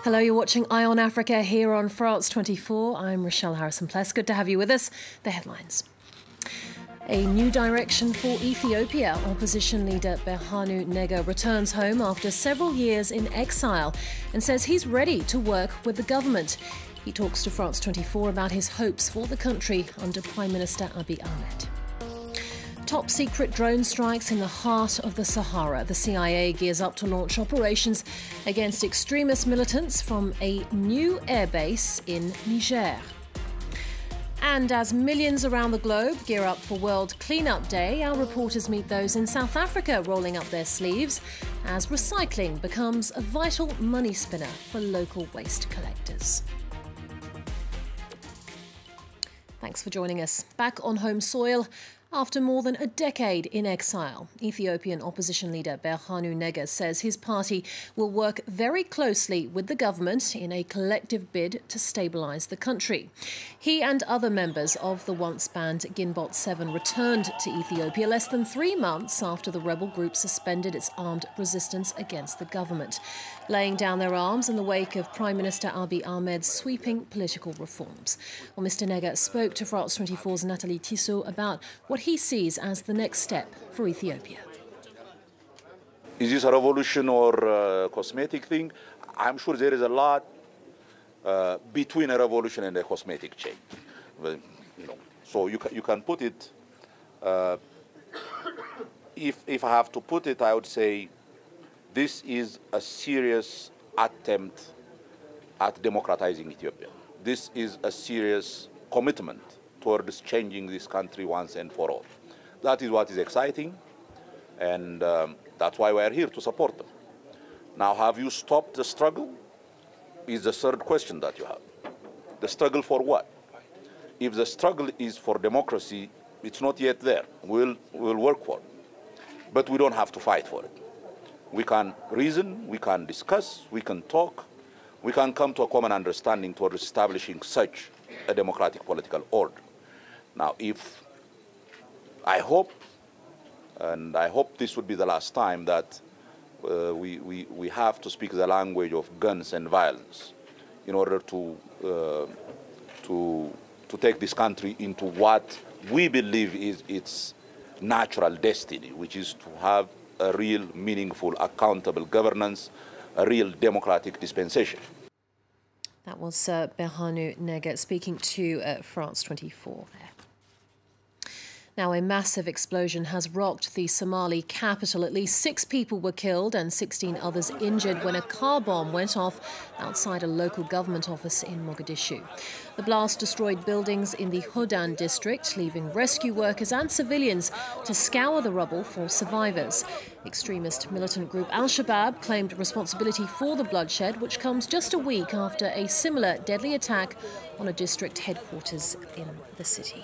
Hello, you're watching Eye on Africa here on France 24. I'm Rochelle Harrison-Pless. Good to have you with us. The headlines. A new direction for Ethiopia. Opposition leader Berhanu Nega returns home after several years in exile and says he's ready to work with the government. He talks to France 24 about his hopes for the country under Prime Minister Abiy Ahmed. Top secret drone strikes in the heart of the Sahara. The CIA gears up to launch operations against extremist militants from a new airbase in Niger. And as millions around the globe gear up for World Cleanup Day, our reporters meet those in South Africa rolling up their sleeves as recycling becomes a vital money spinner for local waste collectors. Thanks for joining us. Back on home soil, after more than a decade in exile, Ethiopian opposition leader Berhanu Nega says his party will work very closely with the government in a collective bid to stabilise the country. He and other members of the once banned Ginbot 7 returned to Ethiopia less than 3 months after the rebel group suspended its armed resistance against the government, laying down their arms in the wake of Prime Minister Abiy Ahmed's sweeping political reforms. Well, Mr Nega spoke to France 24's Nathalie Tissot about what he sees as the next step for Ethiopia. Is this a revolution or a cosmetic thing? I'm sure there is a lot between a revolution and a cosmetic change. So you can put it. If I have to put it, I would say this is a serious attempt at democratizing Ethiopia. This is a serious commitment towards changing this country once and for all. That is what is exciting, and that's why we are here to support them. Now, have you stopped the struggle? Is the third question that you have. The struggle for what? If the struggle is for democracy, it's not yet there. We'll work for it. But we don't have to fight for it. We can reason, we can discuss, we can talk, we can come to a common understanding towards establishing such a democratic political order. Now, I hope this would be the last time that we have to speak the language of guns and violence in order to take this country into what we believe is its natural destiny, which is to have a real, meaningful, accountable governance, a real democratic dispensation. That was Berhanu Nega speaking to France 24 there. Now, a massive explosion has rocked the Somali capital. At least 6 people were killed and 16 others injured when a car bomb went off outside a local government office in Mogadishu. The blast destroyed buildings in the Hodan district, leaving rescue workers and civilians to scour the rubble for survivors. Extremist militant group Al-Shabaab claimed responsibility for the bloodshed, which comes just a week after a similar deadly attack on a district headquarters in the city.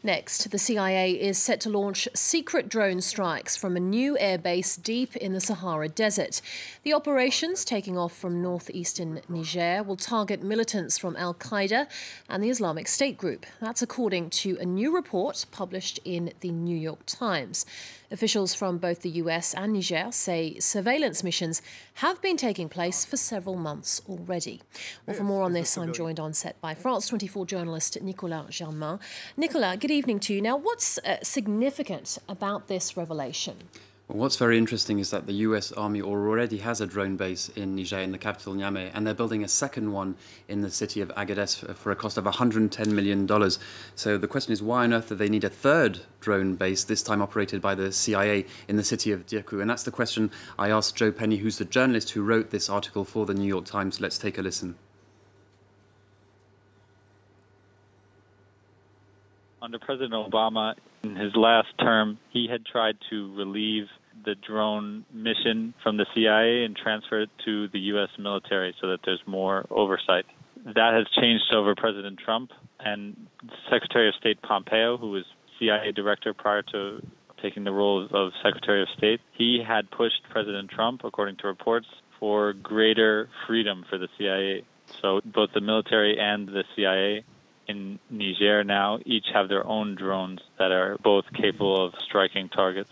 Next, the CIA is set to launch secret drone strikes from a new airbase deep in the Sahara Desert. The operations, taking off from northeastern Niger, will target militants from Al-Qaeda and the Islamic State group. That's according to a new report published in the New York Times. Officials from both the US and Niger say surveillance missions have been taking place for several months already. Well, for more on this, I'm joined on set by France 24 journalist Nicolas Germain. Nicolas, good evening to you. Now, what's significant about this revelation? Well, what's very interesting is that the US Army already has a drone base in Niger, in the capital Niamey, and they're building a second one in the city of Agadez for a cost of $110 million. So the question is, why on earth do they need a third drone base, this time operated by the CIA, in the city of Dirkou? And that's the question I asked Joe Penny, who's the journalist who wrote this article for the New York Times. Let's take a listen. Under President Obama, in his last term, he had tried to relieve the drone mission from the CIA and transfer it to the U.S. military so that there's more oversight. That has changed over President Trump, and Secretary of State Pompeo, who was CIA director prior to taking the role of Secretary of State, he had pushed President Trump, according to reports, for greater freedom for the CIA. So both the military and the CIA in Niger now each have their own drones that are both capable of striking targets.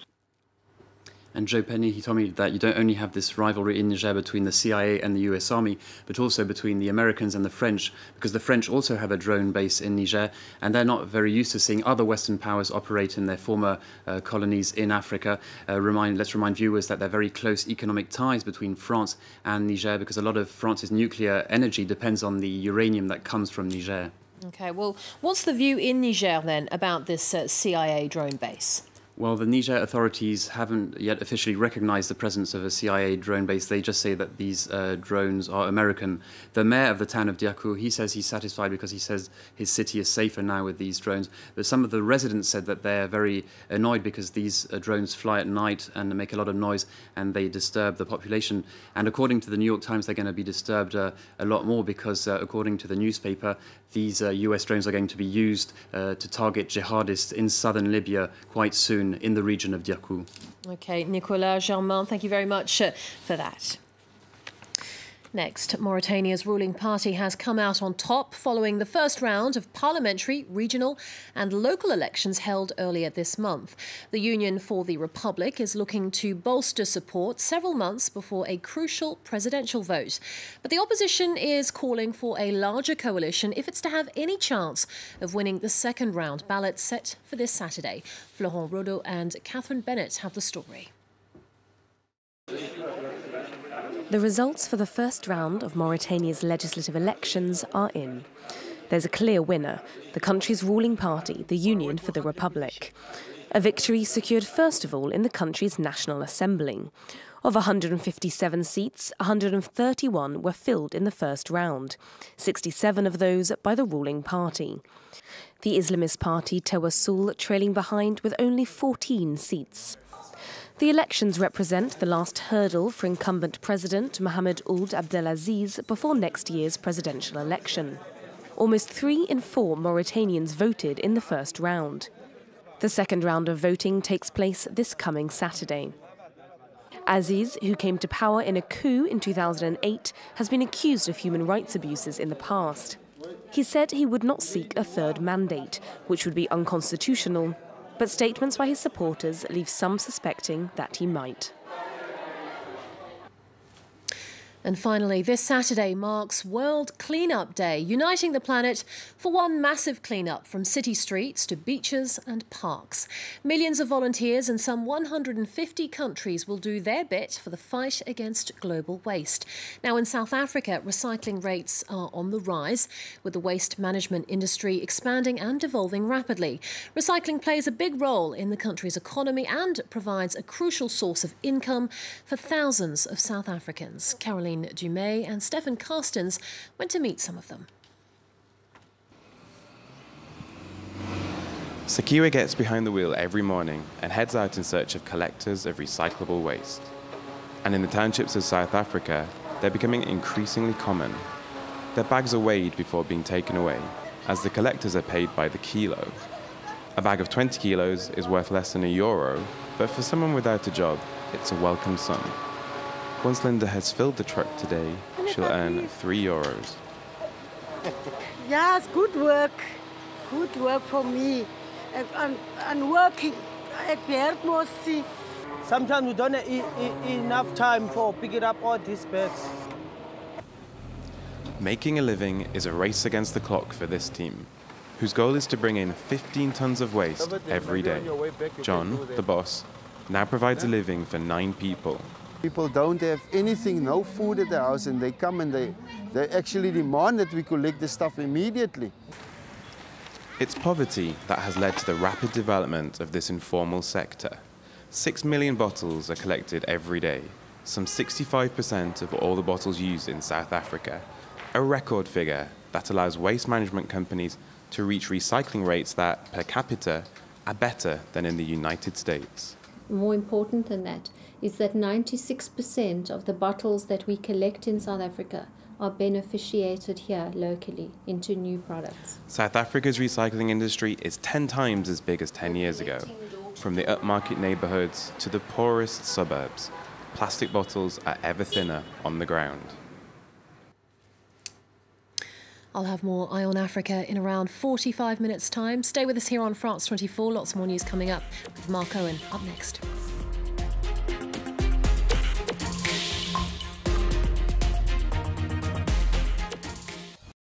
And Joe Penny, he told me that you don't only have this rivalry in Niger between the CIA and the US Army, but also between the Americans and the French, because the French also have a drone base in Niger, and they're not very used to seeing other Western powers operate in their former colonies in Africa. Let's remind viewers that there are very close economic ties between France and Niger, because a lot of France's nuclear energy depends on the uranium that comes from Niger. OK, well, what's the view in Niger, then, about this CIA drone base? Well, the Niger authorities haven't yet officially recognized the presence of a CIA drone base. They just say that these drones are American. The mayor of the town of Diakou, he says he's satisfied because he says his city is safer now with these drones. But some of the residents said that they're very annoyed because these drones fly at night and make a lot of noise and they disturb the population. And according to the New York Times, they're going to be disturbed a lot more because, according to the newspaper, these US drones are going to be used to target jihadists in southern Libya quite soon in the region of Diakou. OK, Nicolas Germain, thank you very much for that. Next, Mauritania's ruling party has come out on top following the first round of parliamentary, regional and local elections held earlier this month. The Union for the Republic is looking to bolster support several months before a crucial presidential vote. But the opposition is calling for a larger coalition if it's to have any chance of winning the second round ballot set for this Saturday. Florent Rodeau and Catherine Bennett have the story. The results for the first round of Mauritania's legislative elections are in. There's a clear winner, the country's ruling party, the Union for the Republic. A victory secured first of all in the country's National Assembly. Of 157 seats, 131 were filled in the first round, 67 of those by the ruling party. The Islamist party Tawassul trailing behind with only 14 seats. The elections represent the last hurdle for incumbent President Mohamed Ould Abdelaziz before next year's presidential election. Almost 3 in 4 Mauritanians voted in the first round. The second round of voting takes place this coming Saturday. Aziz, who came to power in a coup in 2008, has been accused of human rights abuses in the past. He said he would not seek a third mandate, which would be unconstitutional, but statements by his supporters leave some suspecting that he might. And finally, this Saturday marks World Cleanup Day, uniting the planet for one massive cleanup from city streets to beaches and parks. Millions of volunteers in some 150 countries will do their bit for the fight against global waste. Now, in South Africa, recycling rates are on the rise, with the waste management industry expanding and evolving rapidly. Recycling plays a big role in the country's economy and provides a crucial source of income for thousands of South Africans. Caroline Dumais and Stefan Carstens went to meet some of them. Sakiwa gets behind the wheel every morning and heads out in search of collectors of recyclable waste. And in the townships of South Africa, they're becoming increasingly common. Their bags are weighed before being taken away, as the collectors are paid by the kilo. A bag of 20 kilos is worth less than €1, but for someone without a job, it's a welcome sum. Once Linda has filled the truck today, she'll earn €3. Yeah, it's good work. Good work for me. And working at Berhanu. Sometimes we don't have enough time for picking up all these bags. Making a living is a race against the clock for this team, whose goal is to bring in 15 tons of waste every day. John, the boss, now provides a living for 9 people. People don't have anything, no food at the house, and they come and they actually demand that we collect the stuff immediately. It's poverty that has led to the rapid development of this informal sector. 6 million bottles are collected every day, some 65% of all the bottles used in South Africa, a record figure that allows waste management companies to reach recycling rates that, per capita, are better than in the United States. More important than that is that 96% of the bottles that we collect in South Africa are beneficiated here locally into new products. South Africa's recycling industry is 10 times as big as 10 years ago. From the upmarket neighbourhoods to the poorest suburbs, plastic bottles are ever thinner on the ground. I'll have more Eye on Africa in around 45 minutes' time. Stay with us here on France 24. Lots more news coming up with Mark Owen up next.